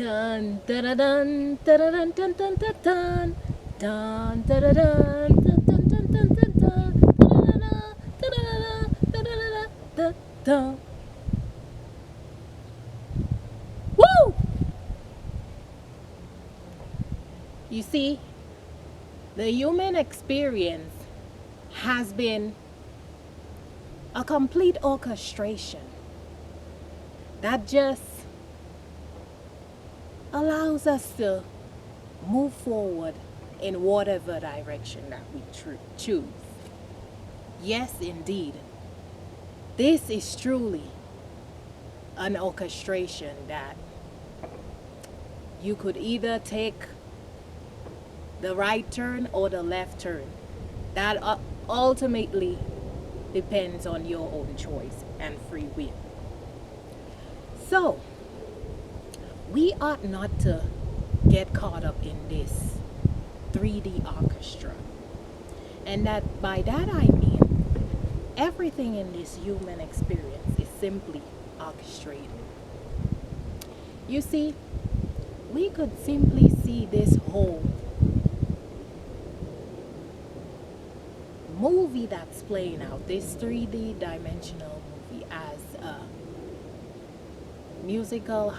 Dun dun dun dun dun dun dun dun dun dun dun dun dun dun dun dun dun dun dun. Woo! You see, the human experience has been a complete orchestration that just allows us to move forward in whatever direction that we choose. Yes, indeed. This is truly an orchestration that you could either take the right turn or the left turn. That ultimately depends on your own choice and free will. So, we ought not to get caught up in this 3D orchestra. And that by that I mean everything in this human experience is simply orchestrated. You see, we could simply see this whole movie that's playing out, this 3D dimensional movie, as a musical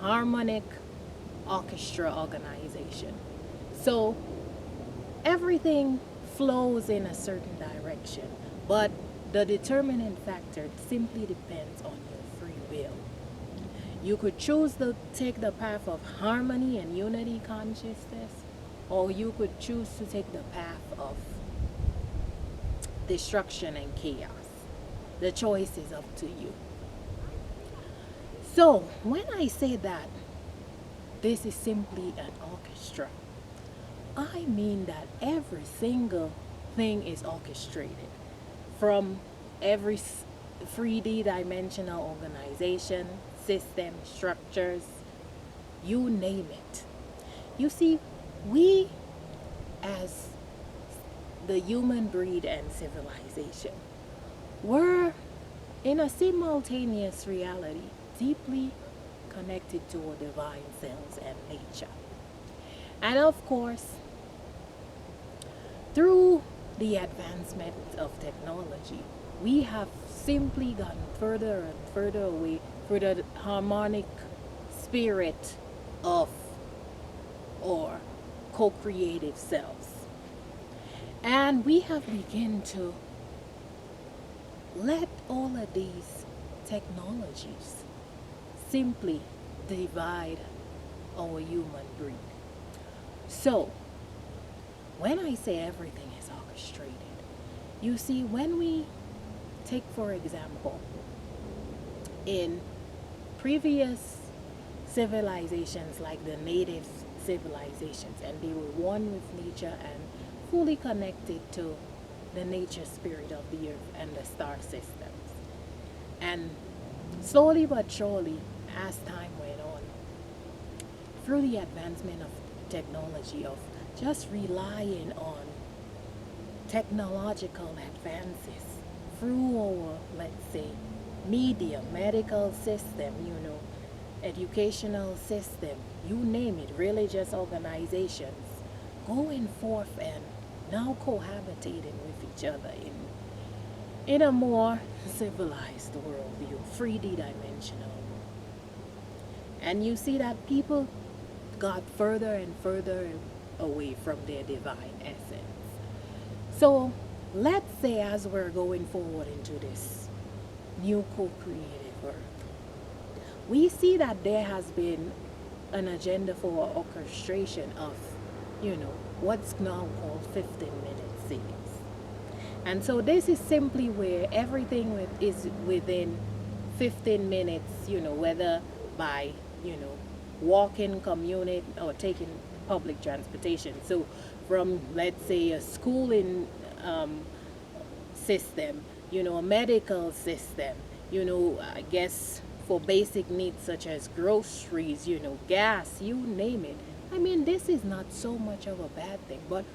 harmonic orchestra organization. So everything flows in a certain direction, but the determining factor simply depends on your free will. You could choose to take the path of harmony and unity consciousness, or you could choose to take the path of destruction and chaos. The choice is up to you. So, when I say that this is simply an orchestra, I mean that every single thing is orchestrated from every 3D dimensional organization, system, structures, you name it. You see, we as the human breed and civilization, we're in a simultaneous reality deeply connected to our divine selves and nature. And of course, through the advancement of technology, we have simply gotten further and further away from the harmonic spirit of our co-creative selves. And we have begun to let all of these technologies simply divide our human breed. So, when I say everything is orchestrated, you see, when we take, for example, in previous civilizations like the native civilizations, and they were one with nature and fully connected to the nature spirit of the earth and the star systems. And slowly but surely, as time went on, through the advancement of technology, of just relying on technological advances through our, let's say, media, medical system, educational system, you name it, religious organizations, going forth and now cohabitating with each other in a more civilized worldview, 3D dimensional. And you see that people got further and further away from their divine essence. So let's say as we're going forward into this new co-creative earth, we see that there has been an agenda for orchestration of, what's now called 15-minute cities. And so this is simply where everything is within 15 minutes, whether by, walking, commuting, or taking public transportation. So from, let's say, a schooling system, a medical system, I guess for basic needs such as groceries, gas, you name it. I mean, this is not so much of a bad thing, but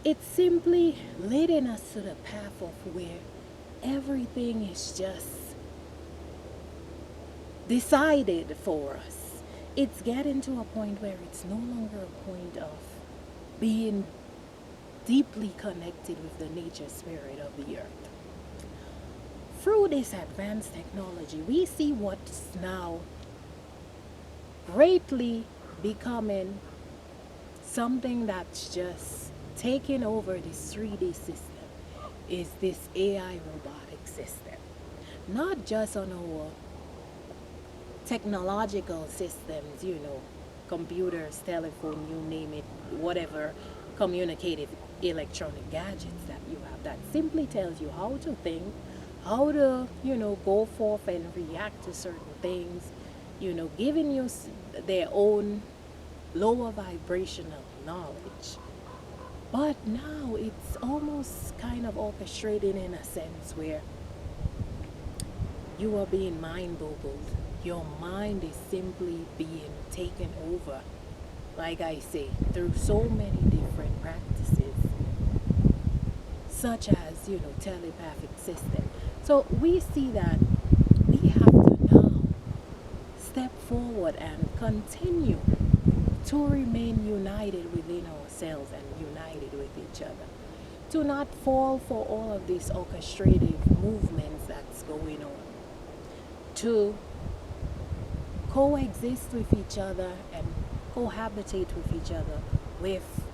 it's simply leading us to the path of where everything is just decided for us. It's getting to a point where it's no longer a point of being deeply connected with the nature spirit of the earth. Through this advanced technology, we see what's now greatly becoming something that's just taking over this 3D system is this AI robotic system. Not just on our technological systems, computers, telephone, you name it, whatever communicative electronic gadgets that you have that simply tells you how to think, how to, go forth and react to certain things, giving you their own lower vibrational knowledge. But now it's almost kind of orchestrated in a sense where you are being mind boggled. Your mind is simply being taken over, like I say, through so many different practices, such as, telepathic system. So we see that we have to now step forward and continue to remain united within ourselves and united with each other. To not fall for all of these orchestrative movements that's going on. To coexist with each other and cohabitate with each other with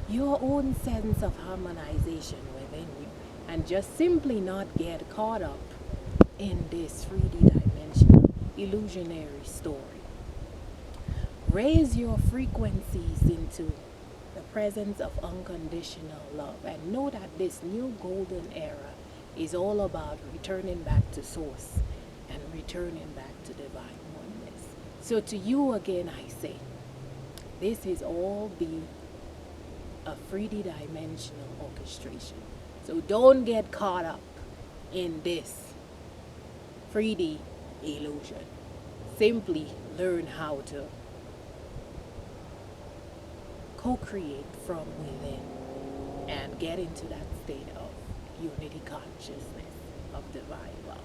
your own sense of harmonization within you, and just simply not get caught up in this 3D dimensional illusionary story. Raise your frequencies into the presence of unconditional love and know that this new golden era is all about returning back to source and returning back to divine oneness. So to you again I say, this is all be a 3D dimensional orchestration. So don't get caught up in this 3D illusion. Simply learn how to co-create from within and get into that state of unity consciousness of divine love.